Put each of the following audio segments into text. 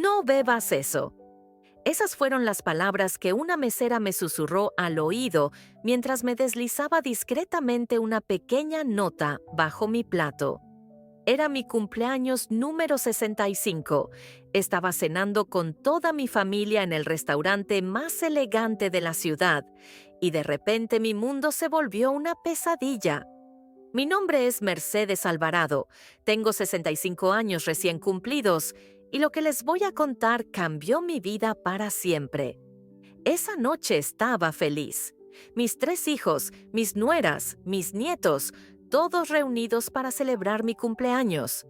No bebas eso. Esas fueron las palabras que una mesera me susurró al oído mientras me deslizaba discretamente una pequeña nota bajo mi plato. Era mi cumpleaños número 65. Estaba cenando con toda mi familia en el restaurante más elegante de la ciudad, y de repente mi mundo se volvió una pesadilla. Mi nombre es Mercedes Alvarado, tengo 65 años recién cumplidos, y lo que les voy a contar cambió mi vida para siempre. Esa noche estaba feliz. Mis 3 hijos, mis nueras, mis nietos, todos reunidos para celebrar mi cumpleaños.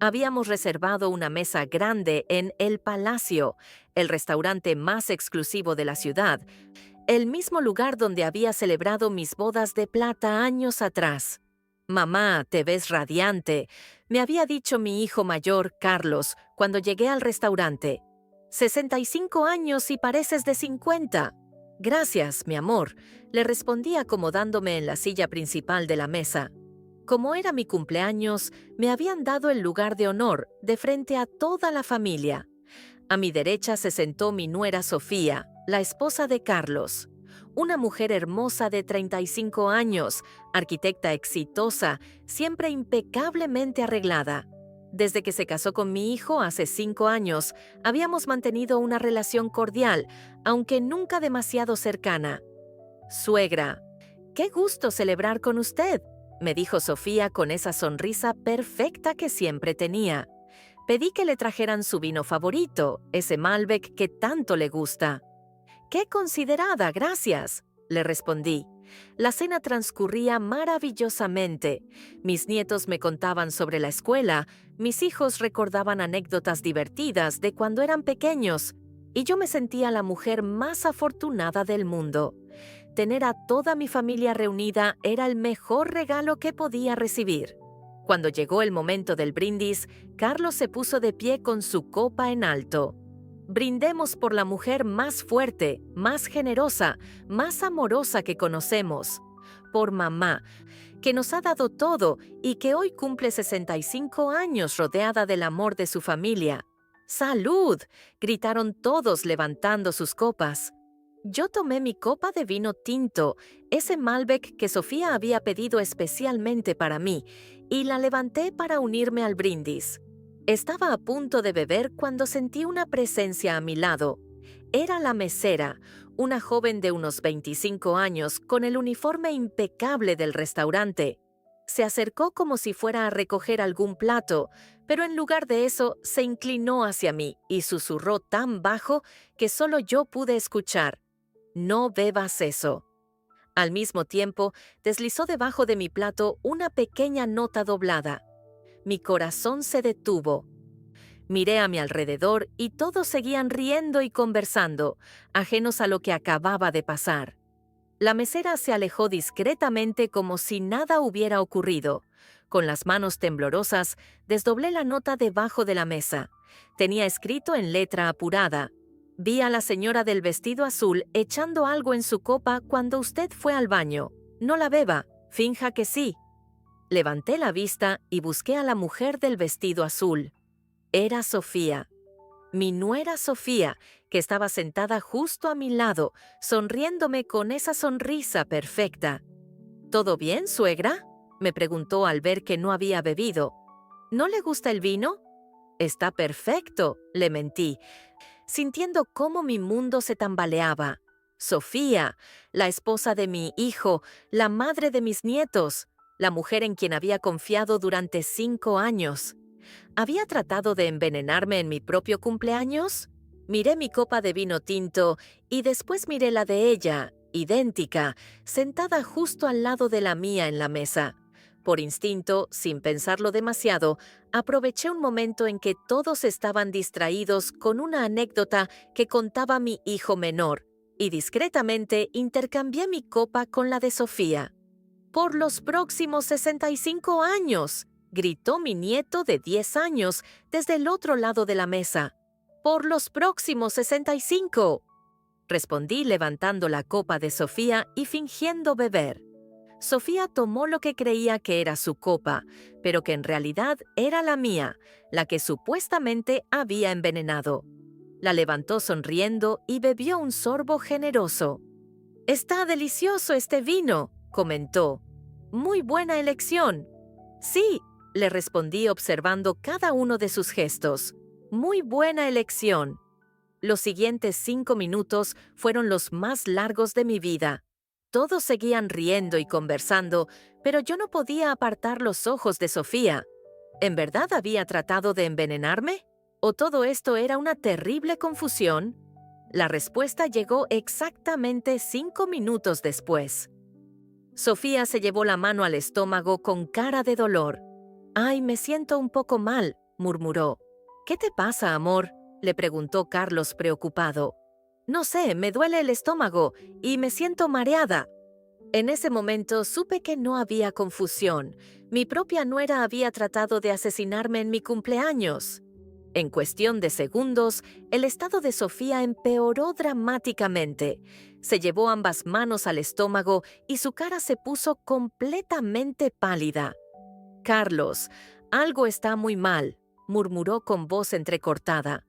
Habíamos reservado una mesa grande en El Palacio, el restaurante más exclusivo de la ciudad, el mismo lugar donde había celebrado mis bodas de plata años atrás. Mamá, te ves radiante, me había dicho mi hijo mayor, Carlos, cuando llegué al restaurante. 65 años y pareces de 50. Gracias, mi amor, le respondí acomodándome en la silla principal de la mesa. Como era mi cumpleaños, me habían dado el lugar de honor, de frente a toda la familia. A mi derecha se sentó mi nuera Sofía, la esposa de Carlos. Una mujer hermosa de 35 años, arquitecta exitosa, siempre impecablemente arreglada. Desde que se casó con mi hijo hace 5 años, habíamos mantenido una relación cordial, aunque nunca demasiado cercana. Suegra, qué gusto celebrar con usted, me dijo Sofía con esa sonrisa perfecta que siempre tenía. Pedí que le trajeran su vino favorito, ese Malbec que tanto le gusta. ¡Qué considerada, gracias!, le respondí. La cena transcurría maravillosamente. Mis nietos me contaban sobre la escuela, mis hijos recordaban anécdotas divertidas de cuando eran pequeños, y yo me sentía la mujer más afortunada del mundo. Tener a toda mi familia reunida era el mejor regalo que podía recibir. Cuando llegó el momento del brindis, Carlos se puso de pie con su copa en alto. Brindemos por la mujer más fuerte, más generosa, más amorosa que conocemos. Por mamá, que nos ha dado todo y que hoy cumple 65 años rodeada del amor de su familia. ¡Salud!, gritaron todos levantando sus copas. Yo tomé mi copa de vino tinto, ese Malbec que Sofía había pedido especialmente para mí, y la levanté para unirme al brindis. Estaba a punto de beber cuando sentí una presencia a mi lado. Era la mesera, una joven de unos 25 años con el uniforme impecable del restaurante. Se acercó como si fuera a recoger algún plato, pero en lugar de eso se inclinó hacia mí y susurró tan bajo que solo yo pude escuchar: «No bebas eso». Al mismo tiempo, deslizó debajo de mi plato una pequeña nota doblada. Mi corazón se detuvo. Miré a mi alrededor y todos seguían riendo y conversando, ajenos a lo que acababa de pasar. La mesera se alejó discretamente como si nada hubiera ocurrido. Con las manos temblorosas, desdoblé la nota debajo de la mesa. Tenía escrito en letra apurada: «Vi a la señora del vestido azul echando algo en su copa cuando usted fue al baño. No la beba, finja que sí». Levanté la vista y busqué a la mujer del vestido azul. Era Sofía, mi nuera Sofía, que estaba sentada justo a mi lado, sonriéndome con esa sonrisa perfecta. «¿Todo bien, suegra?», me preguntó al ver que no había bebido. «¿No le gusta el vino?». «Está perfecto», le mentí, sintiendo cómo mi mundo se tambaleaba. Sofía, la esposa de mi hijo, la madre de mis nietos, la mujer en quien había confiado durante 5 años. ¿Había tratado de envenenarme en mi propio cumpleaños? Miré mi copa de vino tinto y después miré la de ella, idéntica, sentada justo al lado de la mía en la mesa. Por instinto, sin pensarlo demasiado, aproveché un momento en que todos estaban distraídos con una anécdota que contaba mi hijo menor, y discretamente intercambié mi copa con la de Sofía. «Por los próximos 65 años», gritó mi nieto de 10 años desde el otro lado de la mesa. «Por los próximos 65», respondí levantando la copa de Sofía y fingiendo beber. Sofía tomó lo que creía que era su copa, pero que en realidad era la mía, la que supuestamente había envenenado. La levantó sonriendo y bebió un sorbo generoso. «Está delicioso este vino», comentó. «Muy buena elección». «Sí», le respondí observando cada uno de sus gestos. «Muy buena elección». Los siguientes 5 minutos fueron los más largos de mi vida. Todos seguían riendo y conversando, pero yo no podía apartar los ojos de Sofía. ¿En verdad había tratado de envenenarme? ¿O todo esto era una terrible confusión? La respuesta llegó exactamente 5 minutos después. Sofía se llevó la mano al estómago con cara de dolor. «Ay, me siento un poco mal», murmuró. «¿Qué te pasa, amor?», le preguntó Carlos preocupado. «No sé, me duele el estómago y me siento mareada». En ese momento supe que no había confusión. Mi propia nuera había tratado de asesinarme en mi cumpleaños. En cuestión de segundos, el estado de Sofía empeoró dramáticamente. Se llevó ambas manos al estómago y su cara se puso completamente pálida. «Carlos, algo está muy mal», murmuró con voz entrecortada.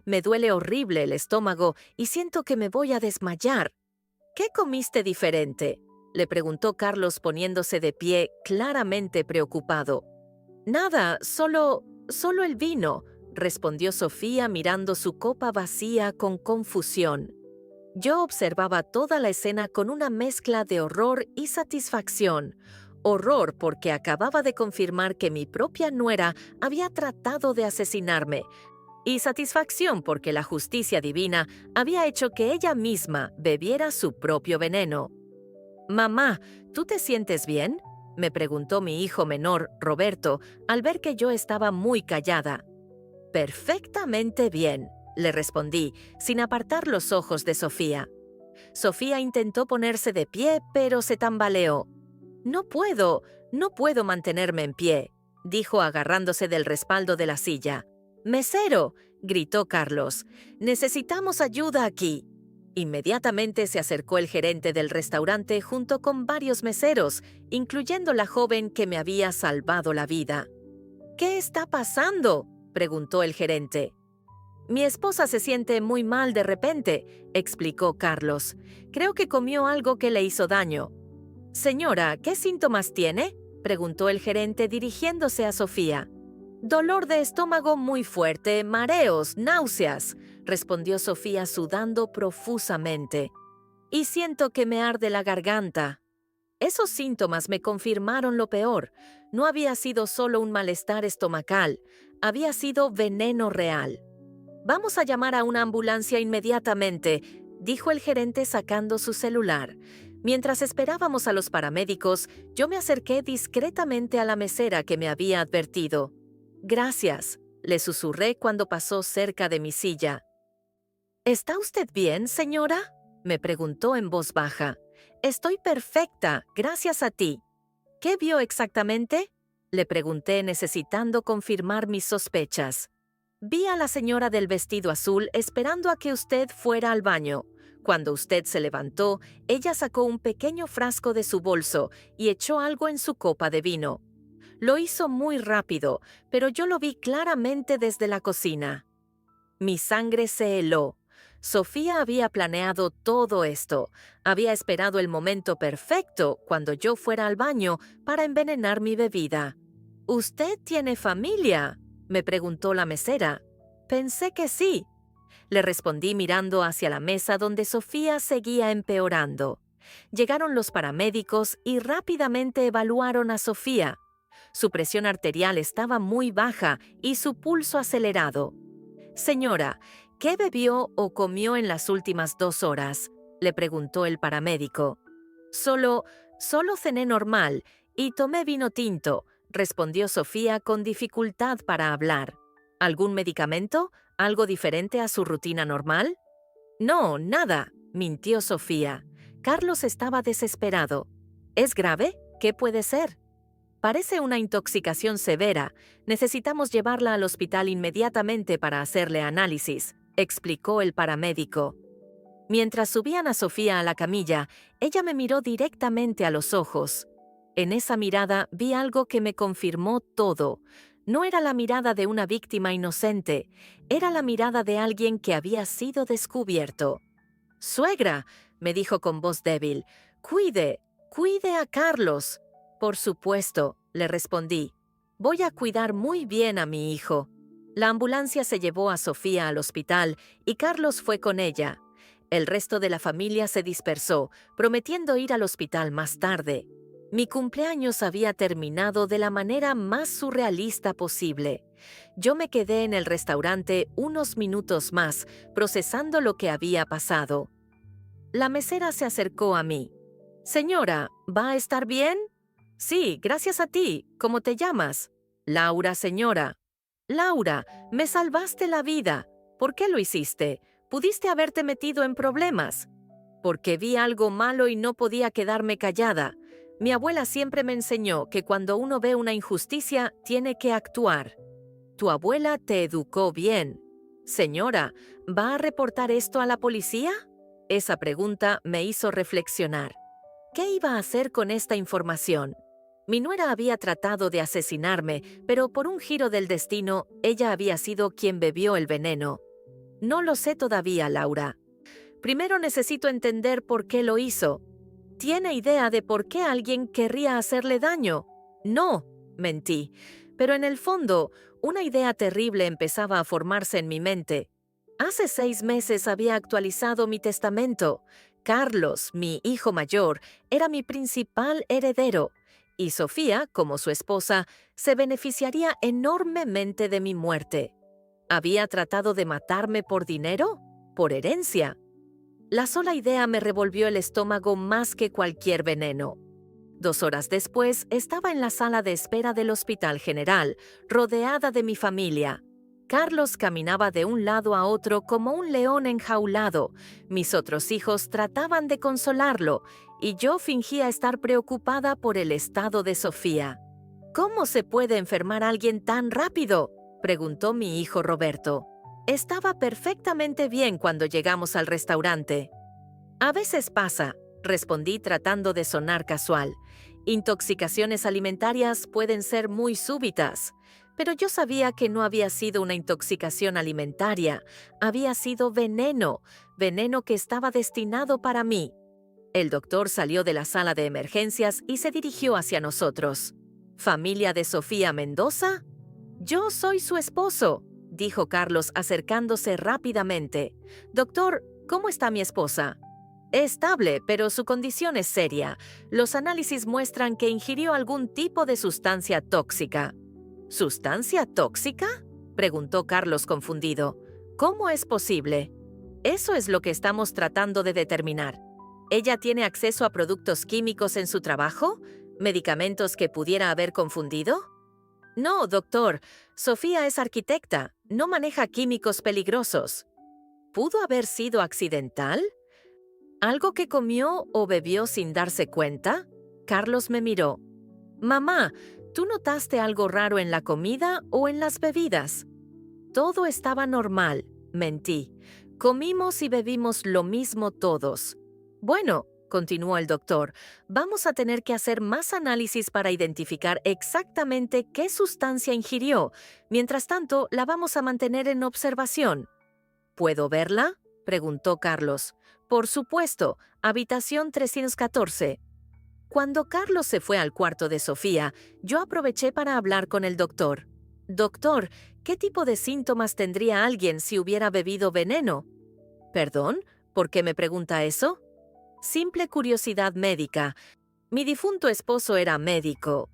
«Me duele horrible el estómago y siento que me voy a desmayar». «¿Qué comiste diferente?», le preguntó Carlos poniéndose de pie, claramente preocupado. «Nada, solo el vino», respondió Sofía mirando su copa vacía con confusión. Yo observaba toda la escena con una mezcla de horror y satisfacción. Horror porque acababa de confirmar que mi propia nuera había tratado de asesinarme, y satisfacción porque la justicia divina había hecho que ella misma bebiera su propio veneno. «Mamá, ¿tú te sientes bien?», me preguntó mi hijo menor, Roberto, al ver que yo estaba muy callada. «Perfectamente bien», le respondí, sin apartar los ojos de Sofía. Sofía intentó ponerse de pie, pero se tambaleó. «No puedo mantenerme en pie», dijo agarrándose del respaldo de la silla. «¡Mesero!», gritó Carlos. «Necesitamos ayuda aquí». Inmediatamente se acercó el gerente del restaurante junto con varios meseros, incluyendo la joven que me había salvado la vida. «¿Qué está pasando?», preguntó el gerente. «Mi esposa se siente muy mal de repente», explicó Carlos. «Creo que comió algo que le hizo daño». «Señora, ¿qué síntomas tiene?», preguntó el gerente dirigiéndose a Sofía. «Dolor de estómago muy fuerte, mareos, náuseas», respondió Sofía sudando profusamente. «Y siento que me arde la garganta». Esos síntomas me confirmaron lo peor. No había sido solo un malestar estomacal, había sido veneno real. «Vamos a llamar a una ambulancia inmediatamente», dijo el gerente sacando su celular. Mientras esperábamos a los paramédicos, yo me acerqué discretamente a la mesera que me había advertido. «Gracias», le susurré cuando pasó cerca de mi silla. «¿Está usted bien, señora?», me preguntó en voz baja. «Estoy perfecta, gracias a ti». «¿Qué vio exactamente?», le pregunté necesitando confirmar mis sospechas. «Vi a la señora del vestido azul esperando a que usted fuera al baño. Cuando usted se levantó, ella sacó un pequeño frasco de su bolso y echó algo en su copa de vino. Lo hizo muy rápido, pero yo lo vi claramente desde la cocina». Mi sangre se heló. Sofía había planeado todo esto. Había esperado el momento perfecto, cuando yo fuera al baño, para envenenar mi bebida. «¿Usted tiene familia?», me preguntó la mesera. «Pensé que sí», le respondí mirando hacia la mesa donde Sofía seguía empeorando. Llegaron los paramédicos y rápidamente evaluaron a Sofía. Su presión arterial estaba muy baja y su pulso acelerado. «Señora, ¿qué bebió o comió en las últimas 2 horas?», le preguntó el paramédico. Solo cené normal y tomé vino tinto», respondió Sofía con dificultad para hablar. «¿Algún medicamento? ¿Algo diferente a su rutina normal?». «No, nada», mintió Sofía. Carlos estaba desesperado. «¿Es grave? ¿Qué puede ser?». «Parece una intoxicación severa. Necesitamos llevarla al hospital inmediatamente para hacerle análisis», explicó el paramédico. Mientras subían a Sofía a la camilla, ella me miró directamente a los ojos. En esa mirada vi algo que me confirmó todo. No era la mirada de una víctima inocente, era la mirada de alguien que había sido descubierto. «Suegra», me dijo con voz débil, cuide a Carlos». «Por supuesto», le respondí. «Voy a cuidar muy bien a mi hijo». La ambulancia se llevó a Sofía al hospital y Carlos fue con ella. El resto de la familia se dispersó, prometiendo ir al hospital más tarde. Mi cumpleaños había terminado de la manera más surrealista posible. Yo me quedé en el restaurante unos minutos más, procesando lo que había pasado. La mesera se acercó a mí. «Señora, ¿va a estar bien?» «Sí, gracias a ti. ¿Cómo te llamas?» «Laura, señora». «Laura, me salvaste la vida. ¿Por qué lo hiciste? Pudiste haberte metido en problemas». «Porque vi algo malo y no podía quedarme callada. Mi abuela siempre me enseñó que cuando uno ve una injusticia, tiene que actuar». «Tu abuela te educó bien». «Señora, ¿va a reportar esto a la policía?» Esa pregunta me hizo reflexionar. ¿Qué iba a hacer con esta información? Mi nuera había tratado de asesinarme, pero por un giro del destino, ella había sido quien bebió el veneno. No lo sé todavía, Laura. Primero necesito entender por qué lo hizo. ¿Tiene idea de por qué alguien querría hacerle daño? No, mentí. Pero en el fondo, una idea terrible empezaba a formarse en mi mente. Hace 6 meses había actualizado mi testamento. Carlos, mi hijo mayor, era mi principal heredero, y Sofía, como su esposa, se beneficiaría enormemente de mi muerte. ¿Había tratado de matarme por dinero? ¿Por herencia? La sola idea me revolvió el estómago más que cualquier veneno. 2 horas después, estaba en la sala de espera del Hospital General, rodeada de mi familia. Carlos caminaba de un lado a otro como un león enjaulado. Mis otros hijos trataban de consolarlo, y yo fingía estar preocupada por el estado de Sofía. «¿Cómo se puede enfermar alguien tan rápido?», preguntó mi hijo Roberto. «Estaba perfectamente bien cuando llegamos al restaurante». «A veces pasa», respondí tratando de sonar casual. «Intoxicaciones alimentarias pueden ser muy súbitas». Pero yo sabía que no había sido una intoxicación alimentaria, había sido veneno, veneno que estaba destinado para mí. El doctor salió de la sala de emergencias y se dirigió hacia nosotros. «¿Familia de Sofía Mendoza?» «Yo soy su esposo», dijo Carlos acercándose rápidamente. «Doctor, ¿cómo está mi esposa?» «Estable, pero su condición es seria. Los análisis muestran que ingirió algún tipo de sustancia tóxica». «¿Sustancia tóxica?», preguntó Carlos confundido. «¿Cómo es posible?» «Eso es lo que estamos tratando de determinar. ¿Ella tiene acceso a productos químicos en su trabajo? ¿Medicamentos que pudiera haber confundido?» «No, doctor. Sofía es arquitecta. No maneja químicos peligrosos». ¿Pudo haber sido accidental? ¿Algo que comió o bebió sin darse cuenta? Carlos me miró. «Mamá, ¿tú notaste algo raro en la comida o en las bebidas?» «Todo estaba normal», mentí. «Comimos y bebimos lo mismo todos». «Bueno», continuó el doctor, «vamos a tener que hacer más análisis para identificar exactamente qué sustancia ingirió. Mientras tanto, la vamos a mantener en observación». «¿Puedo verla?», preguntó Carlos. «Por supuesto, habitación 314». Cuando Carlos se fue al cuarto de Sofía, yo aproveché para hablar con el doctor. «Doctor, ¿qué tipo de síntomas tendría alguien si hubiera bebido veneno?» «¿Perdón? ¿Por qué me pregunta eso?» «Simple curiosidad médica. Mi difunto esposo era médico».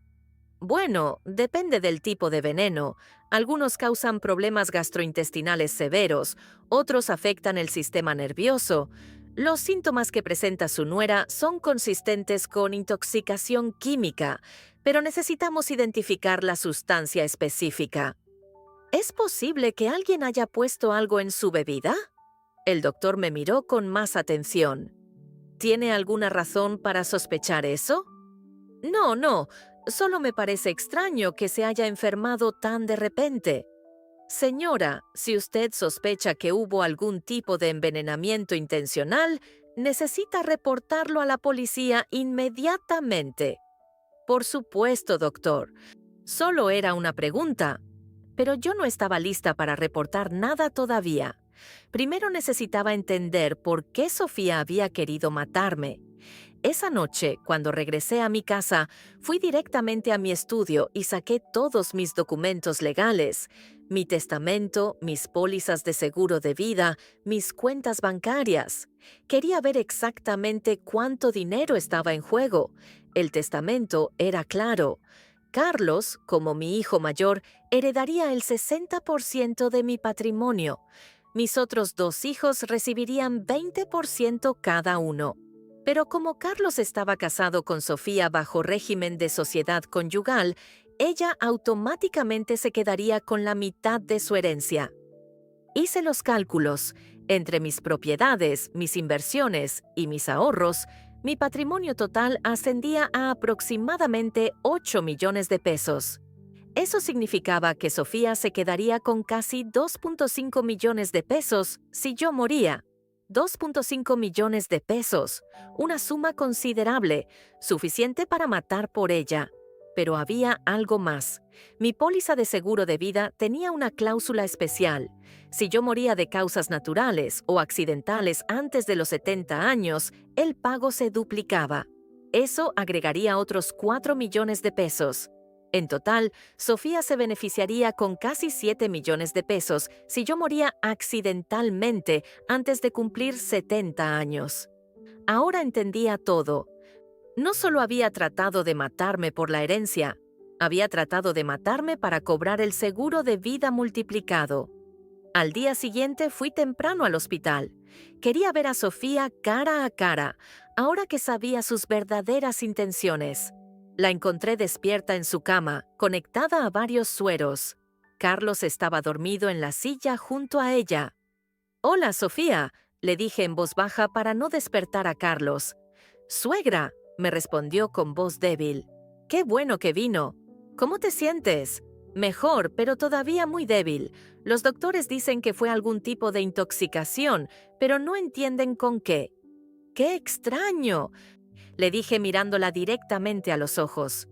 «Bueno, depende del tipo de veneno. Algunos causan problemas gastrointestinales severos, otros afectan el sistema nervioso. Los síntomas que presenta su nuera son consistentes con intoxicación química, pero necesitamos identificar la sustancia específica». «¿Es posible que alguien haya puesto algo en su bebida?» El doctor me miró con más atención. «¿Tiene alguna razón para sospechar eso?» No, solo me parece extraño que se haya enfermado tan de repente». «Señora, si usted sospecha que hubo algún tipo de envenenamiento intencional, necesita reportarlo a la policía inmediatamente». «Por supuesto, doctor. Solo era una pregunta. Pero yo no estaba lista para reportar nada todavía. Primero necesitaba entender por qué Sofía había querido matarme. Esa noche, cuando regresé a mi casa, fui directamente a mi estudio y saqué todos mis documentos legales, mi testamento, mis pólizas de seguro de vida, mis cuentas bancarias. Quería ver exactamente cuánto dinero estaba en juego. El testamento era claro. Carlos, como mi hijo mayor, heredaría el 60% de mi patrimonio. Mis otros dos hijos recibirían 20% cada uno. Pero como Carlos estaba casado con Sofía bajo régimen de sociedad conyugal, ella automáticamente se quedaría con la mitad de su herencia. Hice los cálculos. Entre mis propiedades, mis inversiones y mis ahorros, mi patrimonio total ascendía a aproximadamente 8 millones de pesos. Eso significaba que Sofía se quedaría con casi 2.5 millones de pesos si yo moría. 2.5 millones de pesos, una suma considerable, suficiente para matar por ella. Pero había algo más. Mi póliza de seguro de vida tenía una cláusula especial. Si yo moría de causas naturales o accidentales antes de los 70 años, el pago se duplicaba. Eso agregaría otros 4 millones de pesos. En total, Sofía se beneficiaría con casi 7 millones de pesos si yo moría accidentalmente antes de cumplir 70 años. Ahora entendía todo. No solo había tratado de matarme por la herencia, había tratado de matarme para cobrar el seguro de vida multiplicado. Al día siguiente fui temprano al hospital. Quería ver a Sofía cara a cara, ahora que sabía sus verdaderas intenciones. La encontré despierta en su cama, conectada a varios sueros. Carlos estaba dormido en la silla junto a ella. «Hola, Sofía», le dije en voz baja para no despertar a Carlos. «Suegra», me respondió con voz débil. «Qué bueno que vino. ¿Cómo te sientes?» «Mejor, pero todavía muy débil. Los doctores dicen que fue algún tipo de intoxicación, pero no entienden con qué». «¡Qué extraño!», le dije mirándola directamente a los ojos.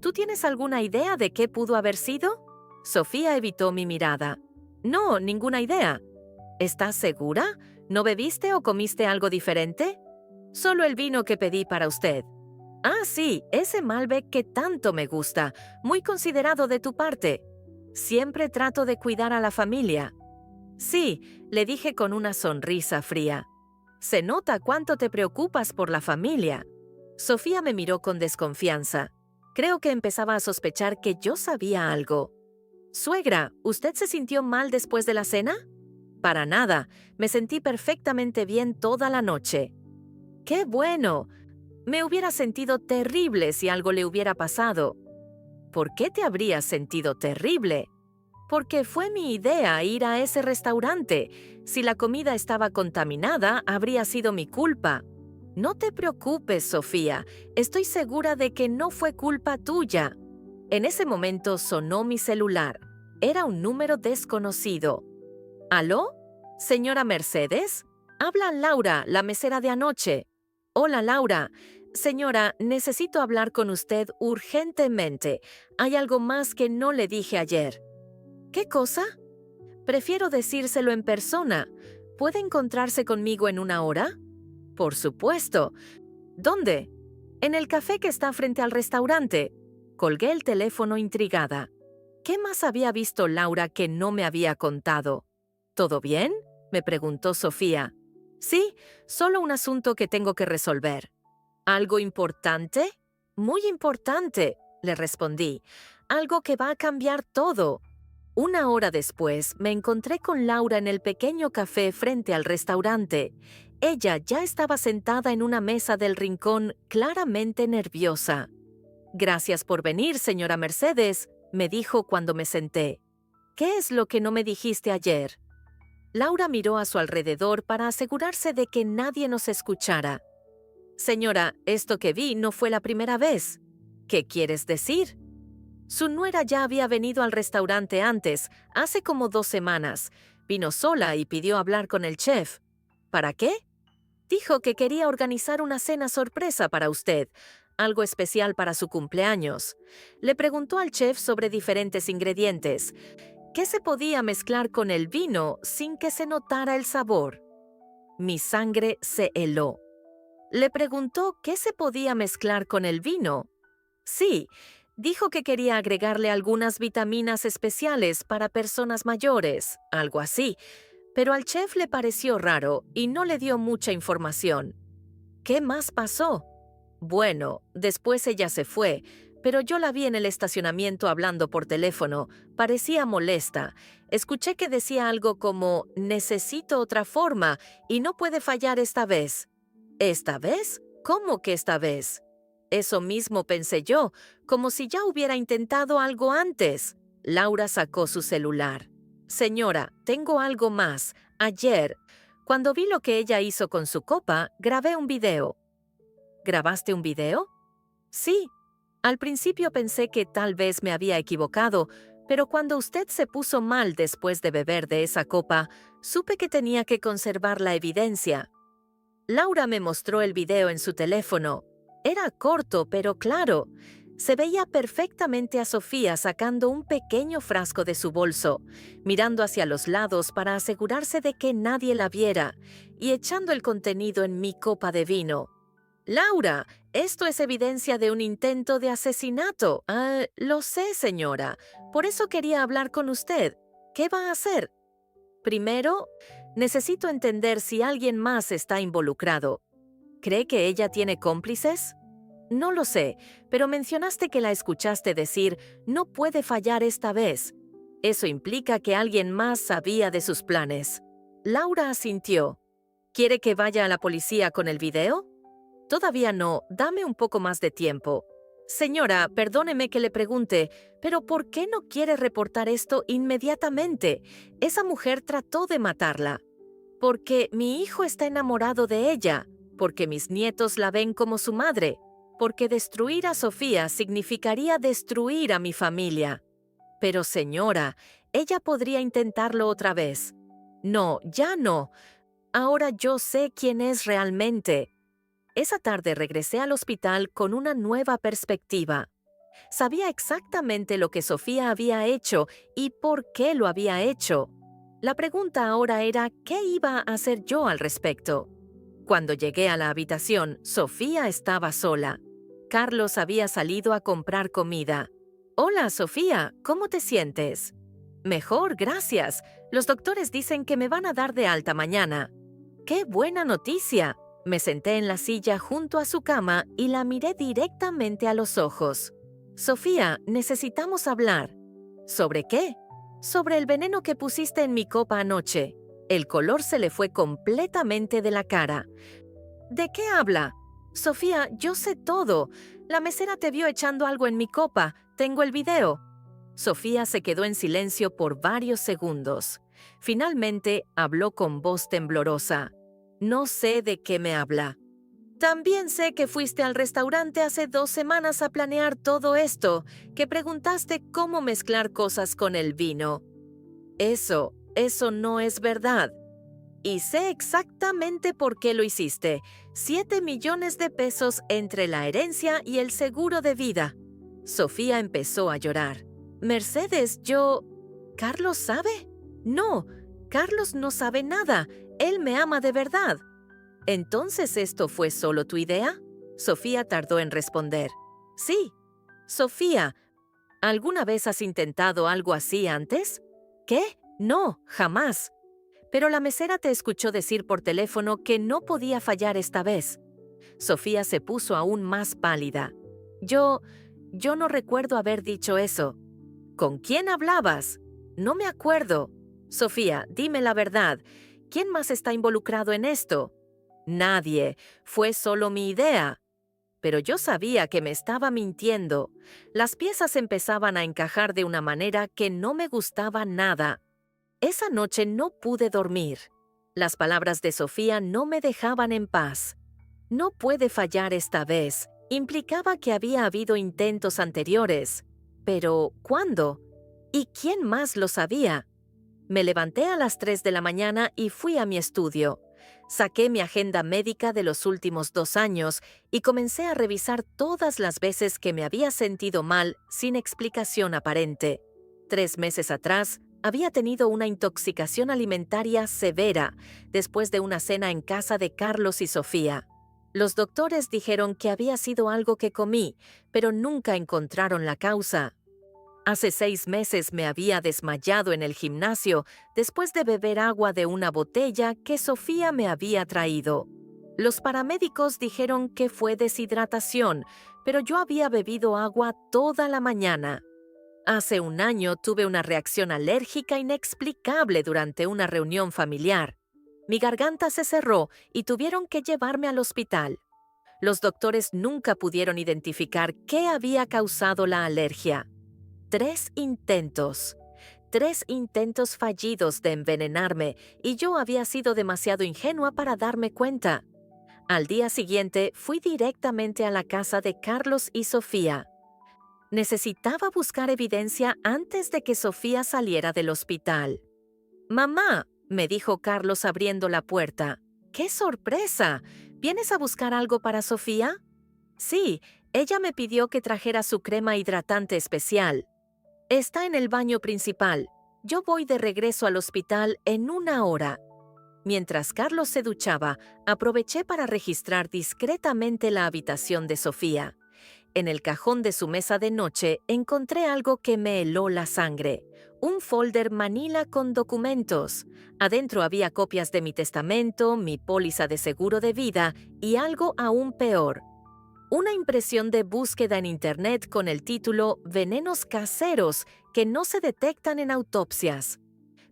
«¿Tú tienes alguna idea de qué pudo haber sido?» Sofía evitó mi mirada. «No, ninguna idea». «¿Estás segura? ¿No bebiste o comiste algo diferente?» «Solo el vino que pedí para usted». «Ah, sí, ese Malbec que tanto me gusta, muy considerado de tu parte. Siempre trato de cuidar a la familia». «Sí», le dije con una sonrisa fría. «Se nota cuánto te preocupas por la familia». Sofía me miró con desconfianza. Creo que empezaba a sospechar que yo sabía algo. «Suegra, ¿usted se sintió mal después de la cena?» «Para nada, me sentí perfectamente bien toda la noche». «¡Qué bueno! Me hubiera sentido terrible si algo le hubiera pasado». «¿Por qué te habrías sentido terrible?» «Porque fue mi idea ir a ese restaurante. Si la comida estaba contaminada, habría sido mi culpa». «No te preocupes, Sofía. Estoy segura de que no fue culpa tuya». En ese momento sonó mi celular. Era un número desconocido. «¿Aló? ¿Señora Mercedes? Habla Laura, la mesera de anoche». «Hola, Laura. Señora, necesito hablar con usted urgentemente. Hay algo más que no le dije ayer». «¿Qué cosa?» «Prefiero decírselo en persona. ¿Puede encontrarse conmigo en una hora?» «Por supuesto». «¿Dónde?» «En el café que está frente al restaurante». Colgué el teléfono intrigada. ¿Qué más había visto Laura que no me había contado? «¿Todo bien?», me preguntó Sofía. «Sí, solo un asunto que tengo que resolver». «¿Algo importante?» «Muy importante», le respondí. «Algo que va a cambiar todo». Una hora después, me encontré con Laura en el pequeño café frente al restaurante. Ella ya estaba sentada en una mesa del rincón, claramente nerviosa. «Gracias por venir, señora Mercedes», me dijo cuando me senté. «¿Qué es lo que no me dijiste ayer?» Laura miró a su alrededor para asegurarse de que nadie nos escuchara. «Señora, esto que vi no fue la primera vez». «¿Qué quieres decir?» Su nuera ya había venido al restaurante antes, hace como 2 semanas. Vino sola y pidió hablar con el chef. ¿Para qué? Dijo que quería organizar una cena sorpresa para usted. algo especial para su cumpleaños. Le preguntó al chef sobre diferentes ingredientes. ¿Qué se podía mezclar con el vino sin que se notara el sabor? Mi sangre se heló. Le preguntó qué se podía mezclar con el vino. Sí, dijo que quería agregarle algunas vitaminas especiales para personas mayores, algo así, pero al chef le pareció raro y no le dio mucha información. ¿Qué más pasó? Bueno, después ella se fue, pero yo la vi en el estacionamiento hablando por teléfono. Parecía molesta. Escuché que decía algo como, necesito otra forma y no puede fallar esta vez. ¿Esta vez? ¿Cómo que esta vez? Eso mismo pensé yo, como si ya hubiera intentado algo antes. Laura sacó su celular. Señora, tengo algo más. Ayer, cuando vi lo que ella hizo con su copa, grabé un video. ¿Grabaste un video? Sí. Al principio pensé que tal vez me había equivocado, pero cuando usted se puso mal después de beber de esa copa, supe que tenía que conservar la evidencia. Laura me mostró el video en su teléfono. Era corto, pero claro. Se veía perfectamente a Sofía sacando un pequeño frasco de su bolso, mirando hacia los lados para asegurarse de que nadie la viera, y echando el contenido en mi copa de vino. Laura, esto es evidencia de un intento de asesinato. Lo sé, señora. Por eso quería hablar con usted. ¿Qué va a hacer? Primero, necesito entender si alguien más está involucrado. ¿Cree que ella tiene cómplices? No lo sé, pero mencionaste que la escuchaste decir, no puede fallar esta vez. Eso implica que alguien más sabía de sus planes. Laura asintió. ¿Quiere que vaya a la policía con el video? Todavía no, dame un poco más de tiempo. Señora, perdóneme que le pregunte, pero ¿por qué no quiere reportar esto inmediatamente? Esa mujer trató de matarla. Porque mi hijo está enamorado de ella, porque mis nietos la ven como su madre, porque destruir a Sofía significaría destruir a mi familia. Pero señora, ella podría intentarlo otra vez. No, ya no. Ahora yo sé quién es realmente. Esa tarde regresé al hospital con una nueva perspectiva. Sabía exactamente lo que Sofía había hecho y por qué lo había hecho. La pregunta ahora era ¿qué iba a hacer yo al respecto? Cuando llegué a la habitación, Sofía estaba sola. Carlos había salido a comprar comida. Hola, Sofía, ¿cómo te sientes? Mejor, gracias. Los doctores dicen que me van a dar de alta mañana. ¡Qué buena noticia! Me senté en la silla junto a su cama y la miré directamente a los ojos. Sofía, necesitamos hablar. ¿Sobre qué? Sobre el veneno que pusiste en mi copa anoche. El color se le fue completamente de la cara. ¿De qué habla? Sofía, yo sé todo. La mesera te vio echando algo en mi copa. Tengo el video. Sofía se quedó en silencio por varios segundos. Finalmente habló con voz temblorosa. No sé de qué me habla. También sé que fuiste al restaurante hace 2 semanas a planear todo esto, que preguntaste cómo mezclar cosas con el vino. Eso no es verdad. Y sé exactamente por qué lo hiciste. 7 millones de pesos entre la herencia y el seguro de vida. Sofía empezó a llorar. Mercedes, ¿Carlos sabe? No, Carlos no sabe nada. Él me ama de verdad. ¿Entonces esto fue solo tu idea? Sofía tardó en responder. Sí. Sofía, ¿alguna vez has intentado algo así antes? ¿Qué? No, jamás. Pero la mesera te escuchó decir por teléfono que no podía fallar esta vez. Sofía se puso aún más pálida. Yo no recuerdo haber dicho eso. ¿Con quién hablabas? No me acuerdo. Sofía, dime la verdad. ¿Quién más está involucrado en esto? Nadie. Fue solo mi idea. Pero yo sabía que me estaba mintiendo. Las piezas empezaban a encajar de una manera que no me gustaba nada. Esa noche no pude dormir. Las palabras de Sofía no me dejaban en paz. No puede fallar esta vez. Implicaba que había habido intentos anteriores. Pero, ¿cuándo? ¿Y quién más lo sabía? Me levanté a las 3 de la mañana y fui a mi estudio. Saqué mi agenda médica de los últimos 2 años y comencé a revisar todas las veces que me había sentido mal sin explicación aparente. 3 meses atrás, había tenido una intoxicación alimentaria severa después de una cena en casa de Carlos y Sofía. Los doctores dijeron que había sido algo que comí, pero nunca encontraron la causa. Hace 6 meses me había desmayado en el gimnasio después de beber agua de una botella que Sofía me había traído. Los paramédicos dijeron que fue deshidratación, pero yo había bebido agua toda la mañana. Hace un año tuve una reacción alérgica inexplicable durante una reunión familiar. Mi garganta se cerró y tuvieron que llevarme al hospital. Los doctores nunca pudieron identificar qué había causado la alergia. 3 intentos. 3 intentos fallidos de envenenarme y yo había sido demasiado ingenua para darme cuenta. Al día siguiente fui directamente a la casa de Carlos y Sofía. Necesitaba buscar evidencia antes de que Sofía saliera del hospital. «Mamá», me dijo Carlos abriendo la puerta. «¡Qué sorpresa! ¿Vienes a buscar algo para Sofía?» «Sí, ella me pidió que trajera su crema hidratante especial. Está en el baño principal. Yo voy de regreso al hospital en 1 hora». Mientras Carlos se duchaba, aproveché para registrar discretamente la habitación de Sofía. En el cajón de su mesa de noche encontré algo que me heló la sangre. Un folder manila con documentos. Adentro había copias de mi testamento, mi póliza de seguro de vida y algo aún peor. Una impresión de búsqueda en Internet con el título «Venenos caseros que no se detectan en autopsias».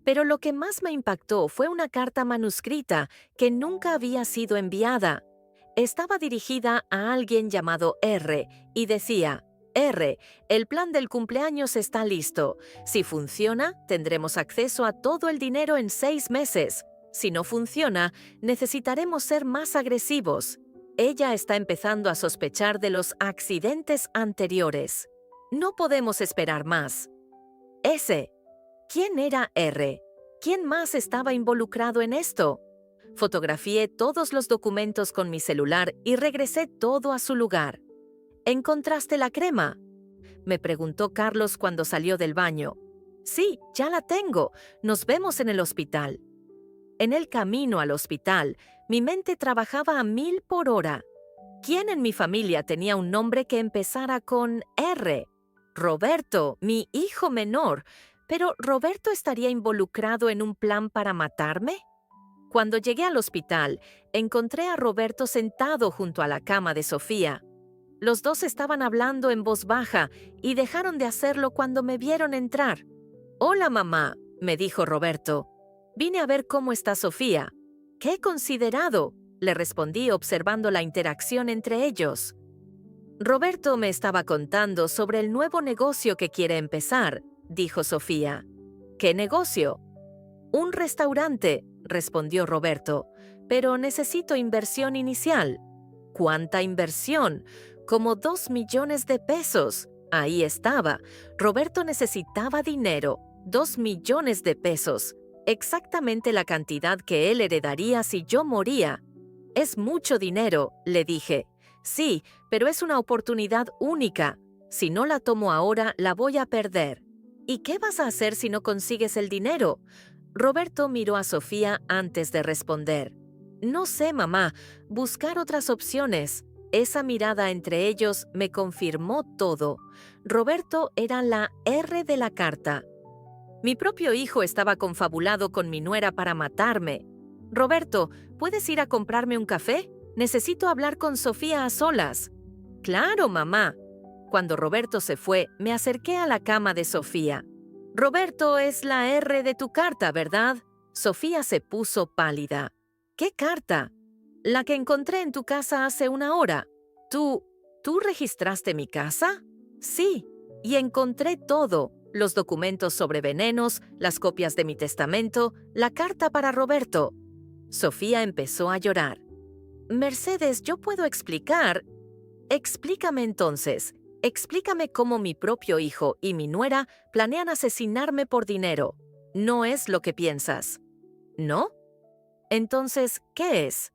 Pero lo que más me impactó fue una carta manuscrita que nunca había sido enviada. Estaba dirigida a alguien llamado R y decía: «R, el plan del cumpleaños está listo. Si funciona, tendremos acceso a todo el dinero en 6 meses. Si no funciona, necesitaremos ser más agresivos. Ella está empezando a sospechar de los accidentes anteriores. No podemos esperar más». S. ¿Quién era R? ¿Quién más estaba involucrado en esto? Fotografié todos los documentos con mi celular y regresé todo a su lugar. «¿Encontraste la crema?», me preguntó Carlos cuando salió del baño. «Sí, ya la tengo. Nos vemos en el hospital». En el camino al hospital, mi mente trabajaba a 1000 por hora. ¿Quién en mi familia tenía un nombre que empezara con R? Roberto, mi hijo menor. ¿Pero Roberto estaría involucrado en un plan para matarme? Cuando llegué al hospital, encontré a Roberto sentado junto a la cama de Sofía. Los dos estaban hablando en voz baja y dejaron de hacerlo cuando me vieron entrar. «Hola, mamá», me dijo Roberto. «Vine a ver cómo está Sofía». «¡Qué considerado!», le respondí observando la interacción entre ellos. Roberto me estaba contando sobre el nuevo negocio que quiere empezar, dijo Sofía. «¿Qué negocio?» «Un restaurante», respondió Roberto, «pero necesito inversión inicial». «¿Cuánta inversión?» «Como 2 millones de pesos». Ahí estaba. Roberto necesitaba dinero, 2 millones de pesos. Exactamente la cantidad que él heredaría si yo moría. «Es mucho dinero», le dije. «Sí, pero es una oportunidad única. Si no la tomo ahora, la voy a perder». «¿Y qué vas a hacer si no consigues el dinero?». Roberto miró a Sofía antes de responder. «No sé, mamá. Buscar otras opciones». Esa mirada entre ellos me confirmó todo. Roberto era la R de la carta. Mi propio hijo estaba confabulado con mi nuera para matarme. «Roberto, ¿puedes ir a comprarme un café? Necesito hablar con Sofía a solas». «Claro, mamá». Cuando Roberto se fue, me acerqué a la cama de Sofía. «Roberto es la R de tu carta, ¿verdad?». Sofía se puso pálida. «¿Qué carta?». «La que encontré en tu casa hace 1 hora». ¿Tú registraste mi casa?» «Sí, y encontré todo. Los documentos sobre venenos, las copias de mi testamento, la carta para Roberto». Sofía empezó a llorar. «Mercedes, yo puedo explicar». «Explícame entonces. Explícame cómo mi propio hijo y mi nuera planean asesinarme por dinero. No es lo que piensas». «¿No?». Entonces, ¿qué es?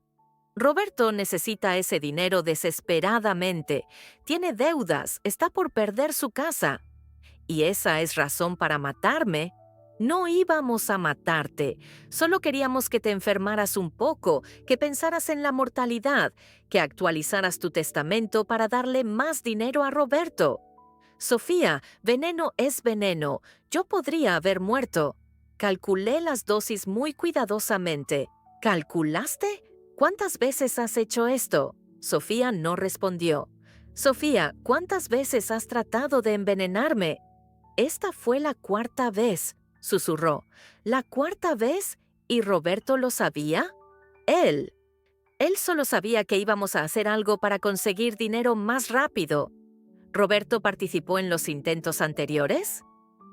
Roberto necesita ese dinero desesperadamente. Tiene deudas, está por perder su casa. ¿Y esa es razón para matarme? No íbamos a matarte. Solo queríamos que te enfermaras un poco, que pensaras en la mortalidad, que actualizaras tu testamento para darle más dinero a Roberto. Sofía, veneno es veneno. Yo podría haber muerto. Calculé las dosis muy cuidadosamente. ¿Calculaste? ¿Cuántas veces has hecho esto? Sofía no respondió. Sofía, ¿cuántas veces has tratado de envenenarme? Esta fue la cuarta vez, susurró. ¿La cuarta vez? ¿Y Roberto lo sabía? Él. Él solo sabía que íbamos a hacer algo para conseguir dinero más rápido. ¿Roberto participó en los intentos anteriores?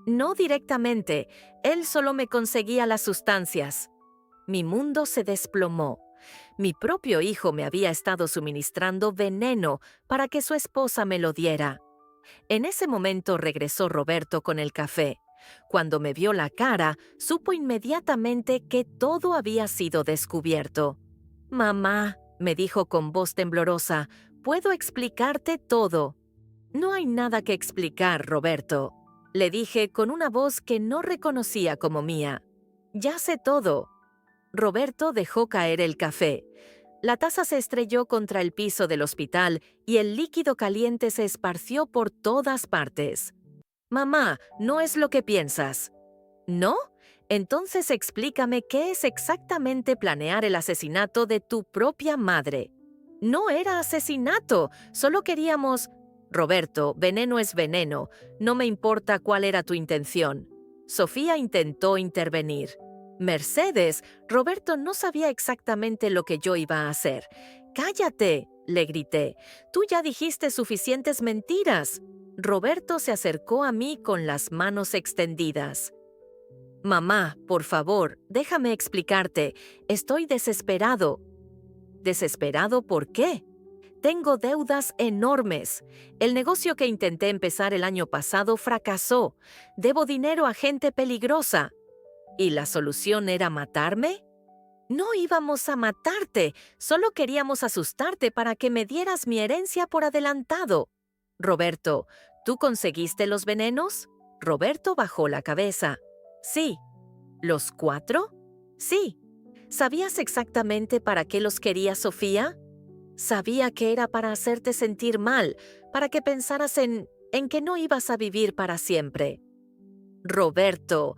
No directamente, él solo me conseguía las sustancias. Mi mundo se desplomó. Mi propio hijo me había estado suministrando veneno para que su esposa me lo diera. En ese momento regresó Roberto con el café. Cuando me vio la cara, supo inmediatamente que todo había sido descubierto. «Mamá», me dijo con voz temblorosa, «puedo explicarte todo». «No hay nada que explicar, Roberto», le dije con una voz que no reconocía como mía. «Ya sé todo». Roberto dejó caer el café. La taza se estrelló contra el piso del hospital y el líquido caliente se esparció por todas partes. «Mamá, no es lo que piensas». «¿No? Entonces explícame qué es exactamente planear el asesinato de tu propia madre». «No era asesinato, solo queríamos...» «Roberto, veneno es veneno. No me importa cuál era tu intención». Sofía intentó intervenir. «Mercedes, Roberto no sabía exactamente lo que yo iba a hacer». «¡Cállate!», le grité. «Tú ya dijiste suficientes mentiras». Roberto se acercó a mí con las manos extendidas. «Mamá, por favor, déjame explicarte. Estoy desesperado». «¿Desesperado por qué?» «Tengo deudas enormes. El negocio que intenté empezar el año pasado fracasó. Debo dinero a gente peligrosa». ¿Y la solución era matarme? No íbamos a matarte, solo queríamos asustarte para que me dieras mi herencia por adelantado. Roberto, ¿tú conseguiste los venenos? Roberto bajó la cabeza. Sí. ¿Los 4? Sí. ¿Sabías exactamente para qué los quería Sofía? Sabía que era para hacerte sentir mal, para que pensaras en que no ibas a vivir para siempre. Roberto,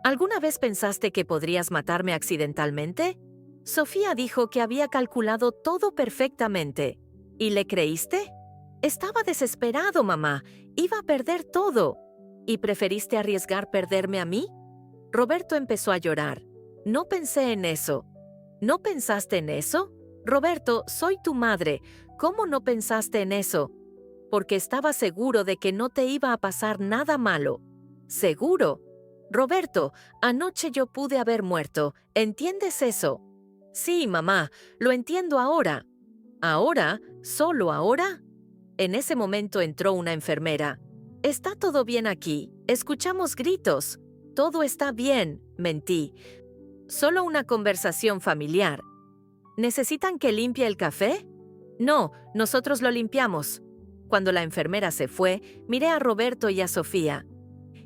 ¿alguna vez pensaste que podrías matarme accidentalmente? Sofía dijo que había calculado todo perfectamente. ¿Y le creíste? Estaba desesperado, mamá. Iba a perder todo. ¿Y preferiste arriesgar perderme a mí? Roberto empezó a llorar. No pensé en eso. ¿No pensaste en eso? Roberto, soy tu madre. ¿Cómo no pensaste en eso? Porque estaba seguro de que no te iba a pasar nada malo. ¿Seguro? Roberto, anoche yo pude haber muerto. ¿Entiendes eso? Sí, mamá, lo entiendo ahora. ¿Ahora? ¿Solo ahora? En ese momento entró una enfermera. ¿Está todo bien aquí? Escuchamos gritos. Todo está bien, mentí. Solo una conversación familiar. ¿Necesitan que limpie el café? No, nosotros lo limpiamos. Cuando la enfermera se fue, miré a Roberto y a Sofía.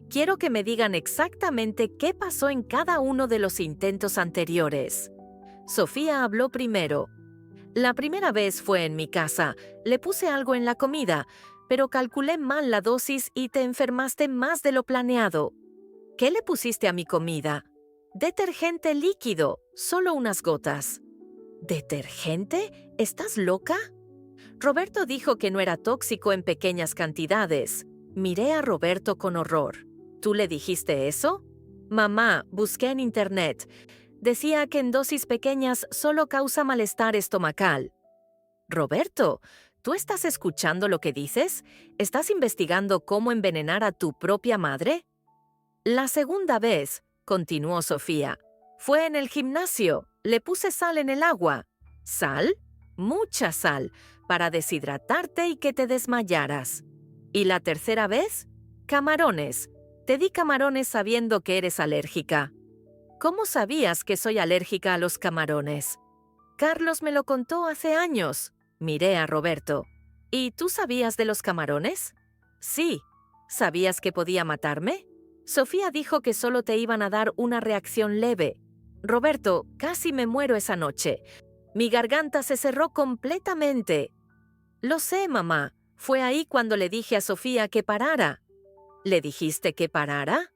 Quiero que me digan exactamente qué pasó en cada uno de los intentos anteriores. Sofía habló primero. La primera vez fue en mi casa. Le puse algo en la comida, pero calculé mal la dosis y te enfermaste más de lo planeado. ¿Qué le pusiste a mi comida? Detergente líquido, solo unas gotas. ¿Detergente? ¿Estás loca? Roberto dijo que no era tóxico en pequeñas cantidades. Miré a Roberto con horror. ¿Tú le dijiste eso? Mamá, busqué en internet. Decía que en dosis pequeñas solo causa malestar estomacal. Roberto, ¿tú estás escuchando lo que dices? ¿Estás investigando cómo envenenar a tu propia madre? La segunda vez, continuó Sofía, fue en el gimnasio. Le puse sal en el agua. ¿Sal? Mucha sal, para deshidratarte y que te desmayaras. ¿Y la tercera vez? Camarones. Te di camarones sabiendo que eres alérgica. ¿Cómo sabías que soy alérgica a los camarones? Carlos me lo contó hace años. Miré a Roberto. ¿Y tú sabías de los camarones? Sí. ¿Sabías que podía matarme? Sofía dijo que solo te iban a dar una reacción leve. Roberto, casi me muero esa noche. Mi garganta se cerró completamente. Lo sé, mamá. Fue ahí cuando le dije a Sofía que parara. ¿Le dijiste que parara?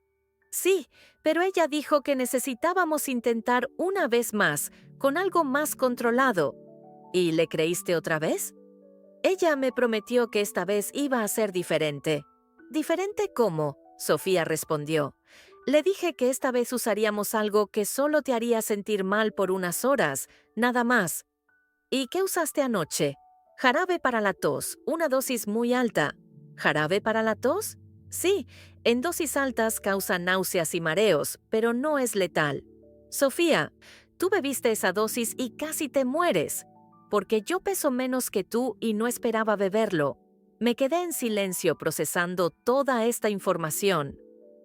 Sí, pero ella dijo que necesitábamos intentar una vez más, con algo más controlado. ¿Y le creíste otra vez? Ella me prometió que esta vez iba a ser diferente. ¿Diferente cómo? Sofía respondió. Le dije que esta vez usaríamos algo que solo te haría sentir mal por unas horas, nada más. ¿Y qué usaste anoche? Jarabe para la tos, una dosis muy alta. ¿Jarabe para la tos? Sí, en dosis altas causa náuseas y mareos, pero no es letal. Sofía, tú bebiste esa dosis y casi te mueres, porque yo peso menos que tú y no esperaba beberlo. Me quedé en silencio procesando toda esta información.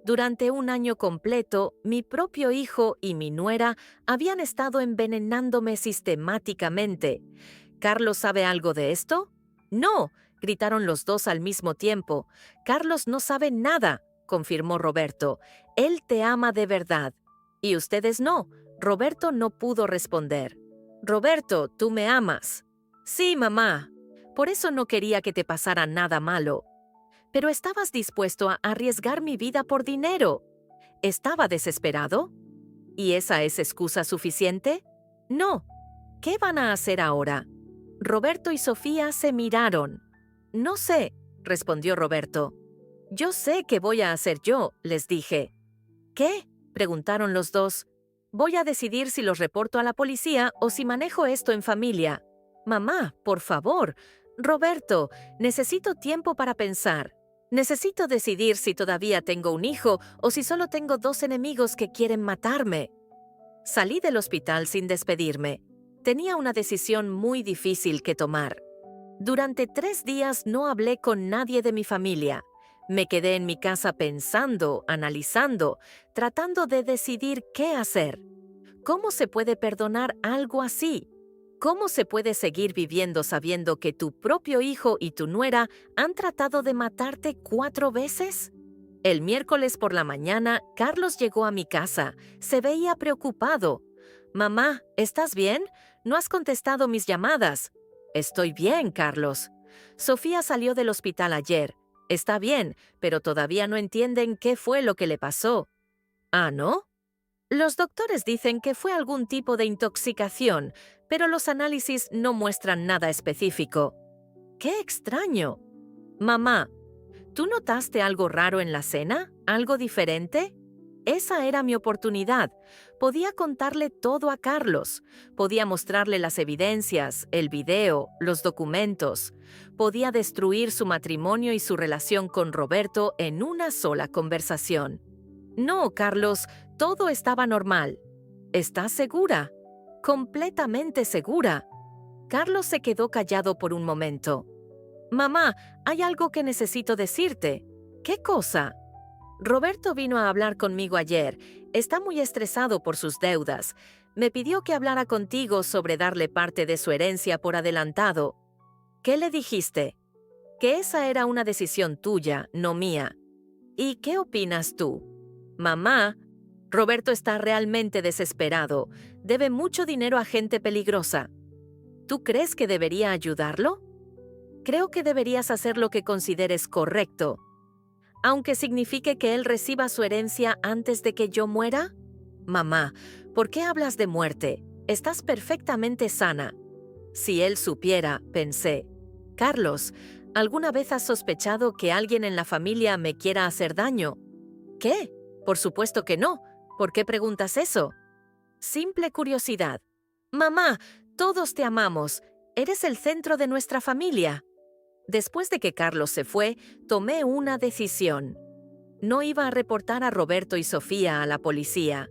Durante un año completo, mi propio hijo y mi nuera habían estado envenenándome sistemáticamente. ¿Carlos sabe algo de esto? No, gritaron los dos al mismo tiempo. Carlos no sabe nada, confirmó Roberto. Él te ama de verdad. Y ustedes no. Roberto no pudo responder. Roberto, tú me amas. Sí, mamá. Por eso no quería que te pasara nada malo. Pero estabas dispuesto a arriesgar mi vida por dinero. ¿Estaba desesperado? ¿Y esa es excusa suficiente? No. ¿Qué van a hacer ahora? Roberto y Sofía se miraron. No sé, respondió Roberto. Yo sé qué voy a hacer yo, les dije. ¿Qué? Preguntaron los dos. Voy a decidir si los reporto a la policía o si manejo esto en familia. Mamá, por favor. Roberto, necesito tiempo para pensar. Necesito decidir si todavía tengo un hijo o si solo tengo dos enemigos que quieren matarme. Salí del hospital sin despedirme. Tenía una decisión muy difícil que tomar. Durante 3 días no hablé con nadie de mi familia. Me quedé en mi casa pensando, analizando, tratando de decidir qué hacer. ¿Cómo se puede perdonar algo así? ¿Cómo se puede seguir viviendo sabiendo que tu propio hijo y tu nuera han tratado de matarte 4 veces? El miércoles por la mañana, Carlos llegó a mi casa. Se veía preocupado. Mamá, ¿estás bien? No has contestado mis llamadas. Estoy bien, Carlos. Sofía salió del hospital ayer. Está bien, pero todavía no entienden qué fue lo que le pasó. ¿Ah, no? Los doctores dicen que fue algún tipo de intoxicación, pero los análisis no muestran nada específico. ¡Qué extraño! Mamá, ¿tú notaste algo raro en la cena? ¿Algo diferente? Esa era mi oportunidad. Podía contarle todo a Carlos. Podía mostrarle las evidencias, el video, los documentos. Podía destruir su matrimonio y su relación con Roberto en una sola conversación. No, Carlos, todo estaba normal. ¿Estás segura? Completamente segura. Carlos se quedó callado por un momento. Mamá, hay algo que necesito decirte. ¿Qué cosa? Roberto vino a hablar conmigo ayer. Está muy estresado por sus deudas. Me pidió que hablara contigo sobre darle parte de su herencia por adelantado. ¿Qué le dijiste? Que esa era una decisión tuya, no mía. ¿Y qué opinas tú? Mamá, Roberto está realmente desesperado. Debe mucho dinero a gente peligrosa. ¿Tú crees que debería ayudarlo? Creo que deberías hacer lo que consideres correcto. Aunque signifique que él reciba su herencia antes de que yo muera? Mamá, ¿por qué hablas de muerte? Estás perfectamente sana. Si él supiera, pensé. Carlos, ¿alguna vez has sospechado que alguien en la familia me quiera hacer daño? ¿Qué? Por supuesto que no. ¿Por qué preguntas eso? Simple curiosidad. Mamá, todos te amamos. Eres el centro de nuestra familia. Después de que Carlos se fue, tomé una decisión. No iba a reportar a Roberto y Sofía a la policía.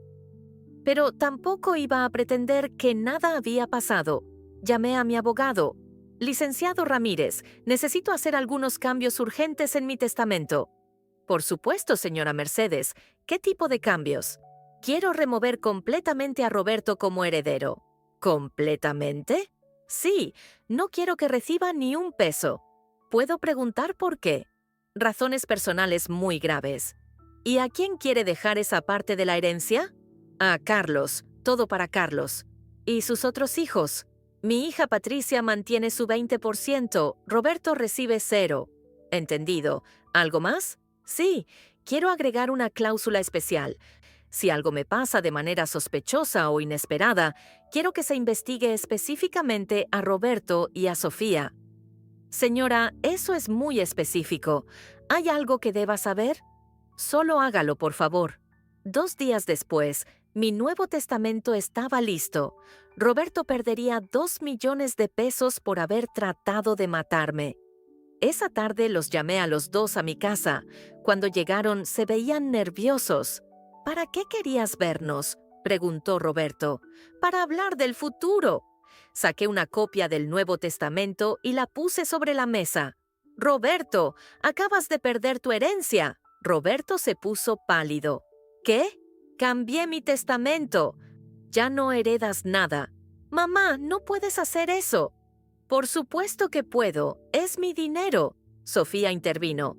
Pero tampoco iba a pretender que nada había pasado. Llamé a mi abogado. Licenciado Ramírez, necesito hacer algunos cambios urgentes en mi testamento. Por supuesto, señora Mercedes. ¿Qué tipo de cambios? Quiero remover completamente a Roberto como heredero. ¿Completamente? Sí, no quiero que reciba ni un peso. ¿Puedo preguntar por qué? Razones personales muy graves. ¿Y a quién quiere dejar esa parte de la herencia? A Carlos, todo para Carlos. ¿Y sus otros hijos? Mi hija Patricia mantiene su 20%, Roberto recibe 0. ¿Entendido? ¿Algo más? Sí, quiero agregar una cláusula especial. Si algo me pasa de manera sospechosa o inesperada, quiero que se investigue específicamente a Roberto y a Sofía. Señora, eso es muy específico. ¿Hay algo que deba saber? Solo hágalo, por favor. 2 días después, mi Nuevo Testamento estaba listo. Roberto perdería 2 millones de pesos por haber tratado de matarme. Esa tarde los llamé a los dos a mi casa. Cuando llegaron, se veían nerviosos. ¿Para qué querías vernos?, preguntó Roberto. Para hablar del futuro. Saqué una copia del Nuevo Testamento y la puse sobre la mesa. Roberto, acabas de perder tu herencia. Roberto se puso pálido. ¿Qué? Cambié mi testamento. Ya no heredas nada. Mamá, no puedes hacer eso. Por supuesto que puedo. Es mi dinero. Sofía intervino.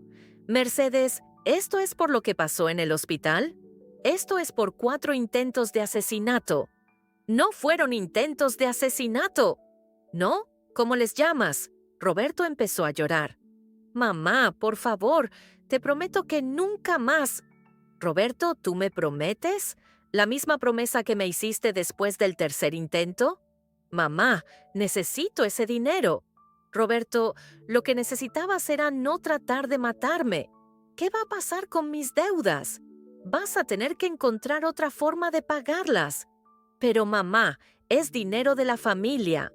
Mercedes, ¿esto es por lo que pasó en el hospital? Esto es por 4 intentos de asesinato. No fueron intentos de asesinato. ¿No? ¿Cómo les llamas? Roberto empezó a llorar. Mamá, por favor, te prometo que nunca más. Roberto, ¿tú me prometes? ¿La misma promesa que me hiciste después del tercer intento? Mamá, necesito ese dinero. Roberto, lo que necesitabas era no tratar de matarme. ¿Qué va a pasar con mis deudas? Vas a tener que encontrar otra forma de pagarlas. Pero mamá, es dinero de la familia.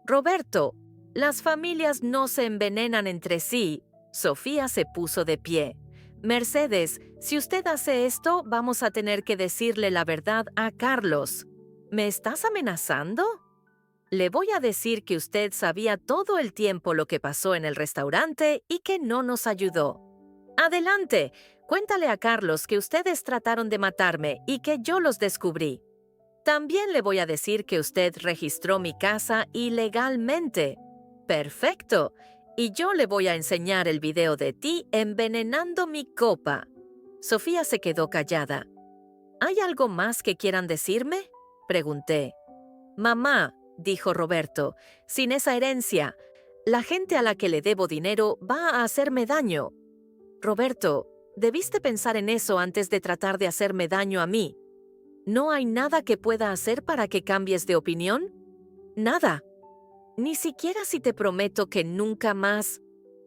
Roberto, las familias no se envenenan entre sí. Sofía se puso de pie. Mercedes, si usted hace esto, vamos a tener que decirle la verdad a Carlos. ¿Me estás amenazando? Le voy a decir que usted sabía todo el tiempo lo que pasó en el restaurante y que no nos ayudó. Adelante, cuéntale a Carlos que ustedes trataron de matarme y que yo los descubrí. También le voy a decir que usted registró mi casa ilegalmente. Perfecto. Y yo le voy a enseñar el video de ti envenenando mi copa. Sofía se quedó callada. ¿Hay algo más que quieran decirme?, pregunté. Mamá, dijo Roberto, sin esa herencia, la gente a la que le debo dinero va a hacerme daño. Roberto, debiste pensar en eso antes de tratar de hacerme daño a mí. ¿No hay nada que pueda hacer para que cambies de opinión? Nada. Ni siquiera si te prometo que nunca más.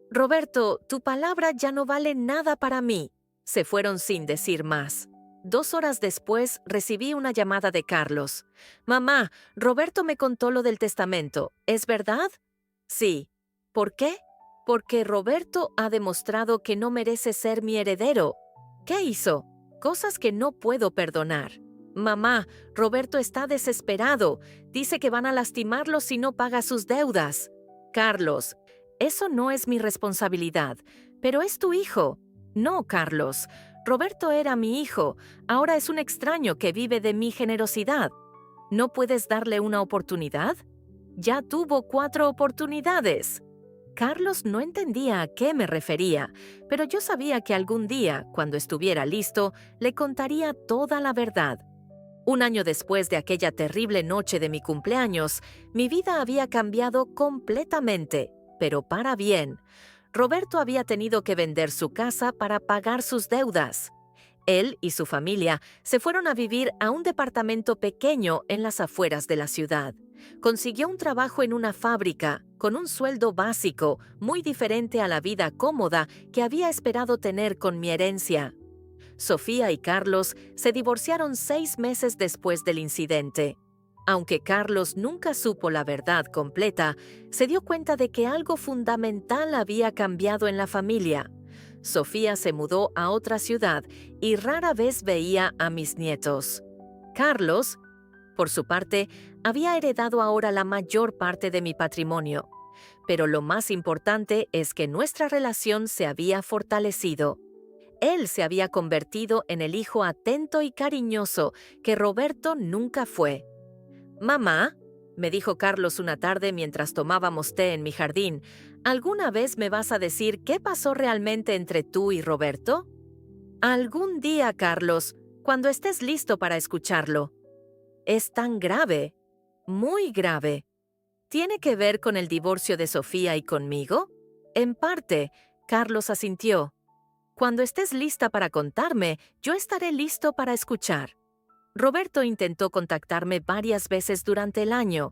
Roberto, tu palabra ya no vale nada para mí. Se fueron sin decir más. 2 horas después recibí una llamada de Carlos. Mamá, Roberto me contó lo del testamento. ¿Es verdad? Sí. ¿Por qué? Porque Roberto ha demostrado que no merece ser mi heredero. ¿Qué hizo? Cosas que no puedo perdonar. Mamá, Roberto está desesperado. Dice que van a lastimarlo si no paga sus deudas. Carlos, eso no es mi responsabilidad, pero es tu hijo. No, Carlos. Roberto era mi hijo. Ahora es un extraño que vive de mi generosidad. ¿No puedes darle una oportunidad? Ya tuvo 4 oportunidades. Carlos no entendía a qué me refería, pero yo sabía que algún día, cuando estuviera listo, le contaría toda la verdad. 1 año después de aquella terrible noche de mi cumpleaños, mi vida había cambiado completamente, pero para bien. Roberto había tenido que vender su casa para pagar sus deudas. Él y su familia se fueron a vivir a un departamento pequeño en las afueras de la ciudad. Consiguió un trabajo en una fábrica, con un sueldo básico, muy diferente a la vida cómoda que había esperado tener con mi herencia. Sofía y Carlos se divorciaron 6 meses después del incidente. Aunque Carlos nunca supo la verdad completa, se dio cuenta de que algo fundamental había cambiado en la familia. Sofía se mudó a otra ciudad y rara vez veía a mis nietos. Carlos, por su parte, había heredado ahora la mayor parte de mi patrimonio. Pero lo más importante es que nuestra relación se había fortalecido. Él se había convertido en el hijo atento y cariñoso que Roberto nunca fue. «Mamá», me dijo Carlos una tarde mientras tomábamos té en mi jardín, «¿alguna vez me vas a decir qué pasó realmente entre tú y Roberto?» «Algún día, Carlos, cuando estés listo para escucharlo». «Es tan grave, muy grave. ¿Tiene que ver con el divorcio de Sofía y conmigo?» «En parte», Carlos asintió. «Cuando estés lista para contarme, yo estaré listo para escuchar». Roberto intentó contactarme varias veces durante el año.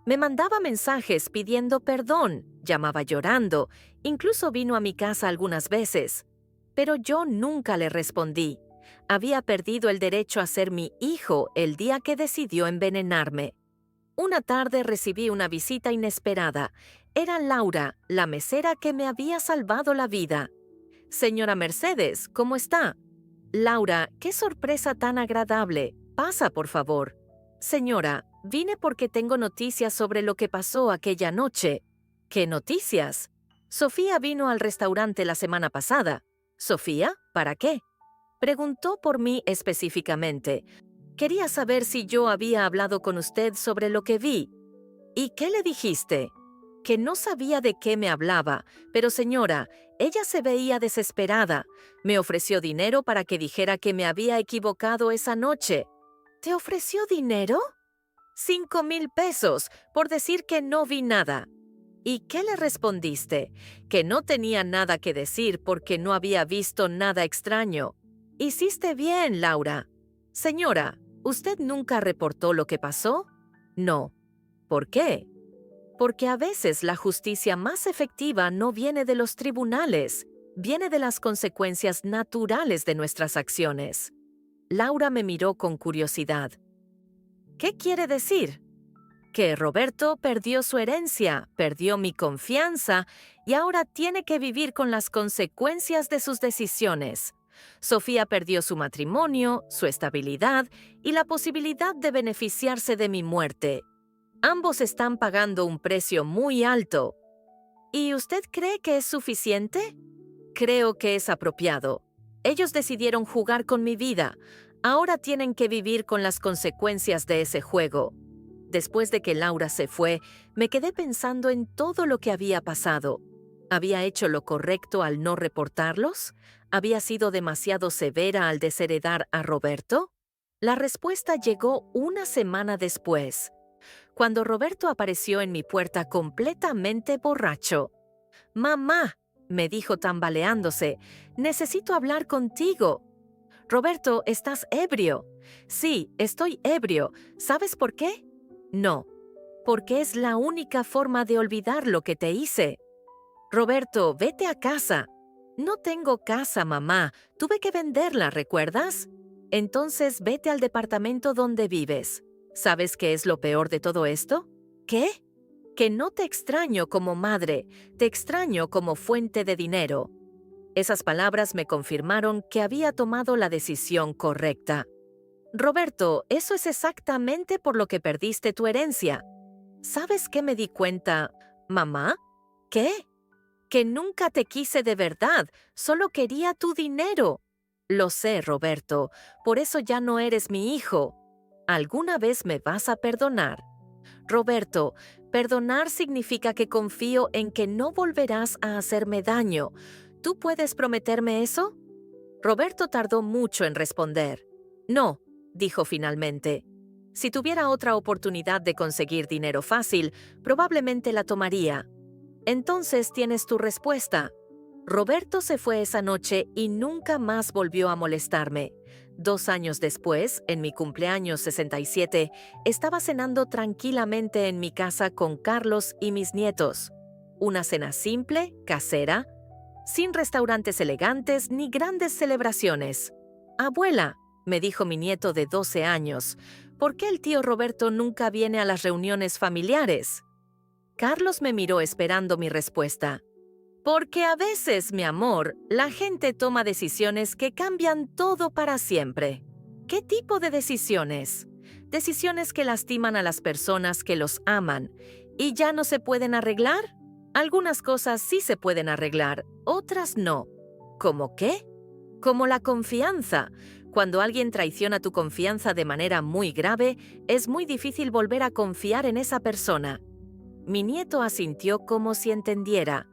Me mandaba mensajes pidiendo perdón, llamaba llorando, incluso vino a mi casa algunas veces. Pero yo nunca le respondí. Había perdido el derecho a ser mi hijo el día que decidió envenenarme. Una tarde recibí una visita inesperada. Era Laura, la mesera que me había salvado la vida. «Señora Mercedes, ¿cómo está?» «Laura, qué sorpresa tan agradable. Pasa, por favor». «Señora, vine porque tengo noticias sobre lo que pasó aquella noche». «¿Qué noticias?» «Sofía vino al restaurante la semana pasada». «¿Sofía? ¿Para qué?» Preguntó por mí específicamente. Quería saber si yo había hablado con usted sobre lo que vi. «¿Y qué le dijiste?» «Que no sabía de qué me hablaba, pero señora, ella se veía desesperada. Me ofreció dinero para que dijera que me había equivocado esa noche». «¿Te ofreció dinero?» «5,000 pesos, por decir que no vi nada». «¿Y qué le respondiste?» «Que no tenía nada que decir porque no había visto nada extraño». «Hiciste bien, Laura». «Señora, ¿usted nunca reportó lo que pasó?» «No». «¿Por qué?» «Porque a veces la justicia más efectiva no viene de los tribunales, viene de las consecuencias naturales de nuestras acciones». Laura me miró con curiosidad. «¿Qué quiere decir?» «Que Roberto perdió su herencia, perdió mi confianza y ahora tiene que vivir con las consecuencias de sus decisiones. Sofía perdió su matrimonio, su estabilidad y la posibilidad de beneficiarse de mi muerte. Ambos están pagando un precio muy alto». «¿Y usted cree que es suficiente?» «Creo que es apropiado. Ellos decidieron jugar con mi vida. Ahora tienen que vivir con las consecuencias de ese juego». Después de que Laura se fue, me quedé pensando en todo lo que había pasado. ¿Había hecho lo correcto al no reportarlos? ¿Había sido demasiado severa al desheredar a Roberto? La respuesta llegó una semana después, cuando Roberto apareció en mi puerta completamente borracho. «Mamá», me dijo tambaleándose, «necesito hablar contigo». «Roberto, ¿estás ebrio?» «Sí, estoy ebrio. ¿Sabes por qué?» «No, porque es la única forma de olvidar lo que te hice». «Roberto, vete a casa». «No tengo casa, mamá. Tuve que venderla, ¿recuerdas?» «Entonces vete al departamento donde vives». ¿Sabes qué es lo peor de todo esto? ¿Qué? Que no te extraño como madre, te extraño como fuente de dinero. Esas palabras me confirmaron que había tomado la decisión correcta. «Roberto, eso es exactamente por lo que perdiste tu herencia». ¿Sabes qué me di cuenta, mamá? ¿Qué? Que nunca te quise de verdad, solo quería tu dinero. Lo sé, Roberto, por eso ya no eres mi hijo. ¿Alguna vez me vas a perdonar? Roberto, perdonar significa que confío en que no volverás a hacerme daño. ¿Tú puedes prometerme eso? Roberto tardó mucho en responder. «No», dijo finalmente. «Si tuviera otra oportunidad de conseguir dinero fácil, probablemente la tomaría». «Entonces tienes tu respuesta». Roberto se fue esa noche y nunca más volvió a molestarme. 2 años después, en mi cumpleaños 67, estaba cenando tranquilamente en mi casa con Carlos y mis nietos. Una cena simple, casera, sin restaurantes elegantes ni grandes celebraciones. «Abuela», me dijo mi nieto de 12 años, «¿por qué el tío Roberto nunca viene a las reuniones familiares?» Carlos me miró esperando mi respuesta. «Porque a veces, mi amor, la gente toma decisiones que cambian todo para siempre». «¿Qué tipo de decisiones?» «Decisiones que lastiman a las personas que los aman. ¿Y ya no se pueden arreglar?» «Algunas cosas sí se pueden arreglar, otras no». ¿Cómo qué?» Como la confianza. Cuando alguien traiciona tu confianza de manera muy grave, es muy difícil volver a confiar en esa persona. Mi nieto asintió como si entendiera.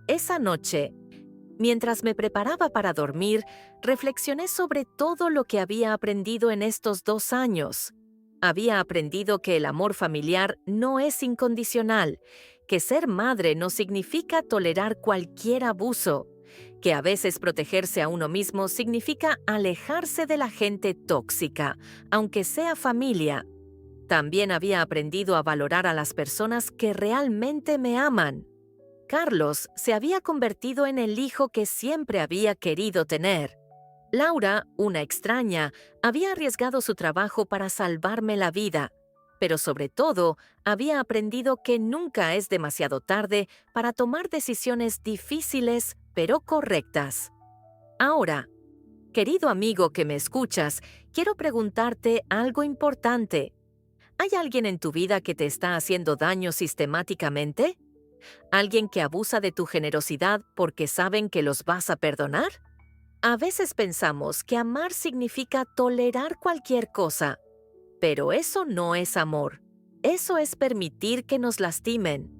Esa noche, mientras me preparaba para dormir, reflexioné sobre todo lo que había aprendido en estos 2 años. Había aprendido que el amor familiar no es incondicional, que ser madre no significa tolerar cualquier abuso, que a veces protegerse a uno mismo significa alejarse de la gente tóxica, aunque sea familia. También había aprendido a valorar a las personas que realmente me aman. Carlos se había convertido en el hijo que siempre había querido tener. Laura, una extraña, había arriesgado su trabajo para salvarme la vida, pero sobre todo había aprendido que nunca es demasiado tarde para tomar decisiones difíciles pero correctas. Ahora, querido amigo que me escuchas, quiero preguntarte algo importante. ¿Hay alguien en tu vida que te está haciendo daño sistemáticamente? ¿Alguien que abusa de tu generosidad porque saben que los vas a perdonar? A veces pensamos que amar significa tolerar cualquier cosa, pero eso no es amor. Eso es permitir que nos lastimen.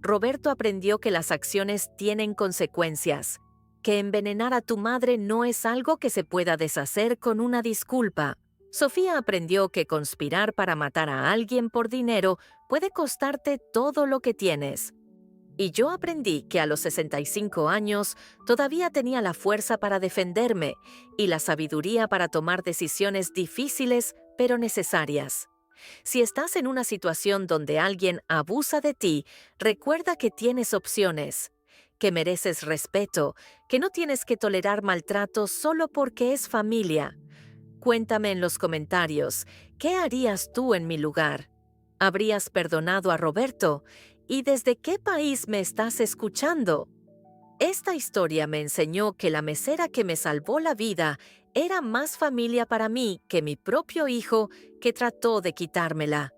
Roberto aprendió que las acciones tienen consecuencias, que envenenar a tu madre no es algo que se pueda deshacer con una disculpa. Sofía aprendió que conspirar para matar a alguien por dinero puede costarte todo lo que tienes. Y yo aprendí que a los 65 años todavía tenía la fuerza para defenderme y la sabiduría para tomar decisiones difíciles pero necesarias. Si estás en una situación donde alguien abusa de ti, recuerda que tienes opciones, que mereces respeto, que no tienes que tolerar maltrato solo porque es familia. Cuéntame en los comentarios, ¿qué harías tú en mi lugar? ¿Habrías perdonado a Roberto? ¿Y desde qué país me estás escuchando? Esta historia me enseñó que la mesera que me salvó la vida era más familia para mí que mi propio hijo que trató de quitármela.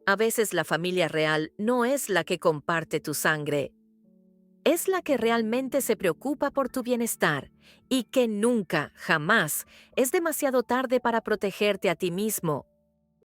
A veces la familia real no es la que comparte tu sangre, es la que realmente se preocupa por tu bienestar y que nunca, jamás, es demasiado tarde para protegerte a ti mismo.